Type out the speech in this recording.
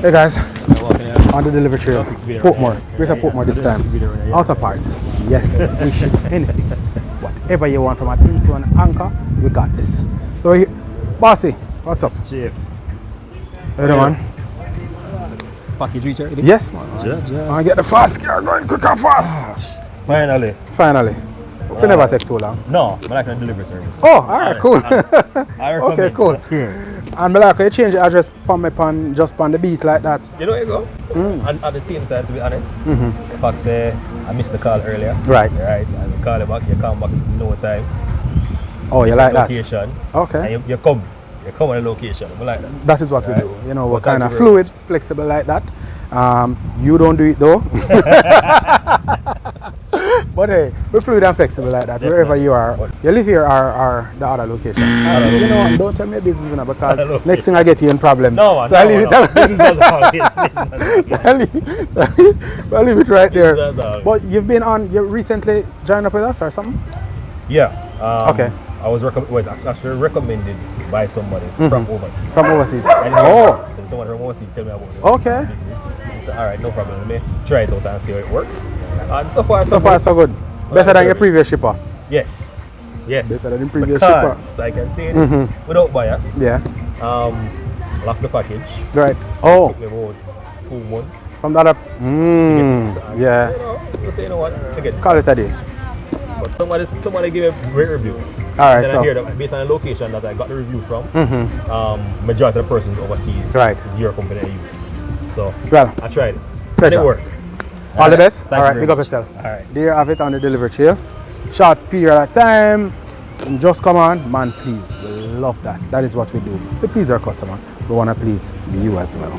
Hey guys, on the delivery trail, Portmore, Greater Portmore this time. Auto parts, yes, we ship anything. Whatever you want from a P to an anchor, we got this. So, Bossy, what's up? Chief. Hey, man. Package reach already? Yes, man. I get the fast car going quick and fast. Finally. Finally. It never take too long. No, I like the delivery service. Oh, alright, cool. I recommend Okay, cool. And I like you change the address from me pan just on the beat like that. You know where you go? And at the same time, to be honest, if I say I missed the call earlier. Right. Right. And you call you back, you come back in no time. Oh, you like that? Location. Okay. And you come on the location. I like that. That is what right? we do. You know, we're But kind of thank you very fluid, flexible like that. You don't do it though. But hey, we're fluid and flexible like that. Wherever you are. You live here or the other location. You know what, don't tell me your business now because next thing I get you in problem. No, man. So I leave it. Business as always. I'll leave it right there. Business as always. But you've been on, you recently joined up with us or something? Yeah. Okay. I was actually recommended by somebody from overseas. From overseas. And so someone from overseas tell me about it. Okay. Business. I said, all right, no problem. Let me try it out and see how it works. And so far, so good. Better than your previous shipper. Yes. Better than the previous because shipper. I can say this without bias. Yeah. Lost the package. Right. It took me about 2 months. From that up. Yeah. You know what? Forget it. Call it a day. But somebody gave me great reviews. All right. And then So I hear that based on the location that I got the review from, majority of the persons overseas is your company I use. So I tried it. And it worked. All the best. Thank all right, you big up much. yourself. All right. There you have it on the delivery trail. Short period of time. And just come on, man, please. We love that. That is what we do. We please our customer. We want to please you as well.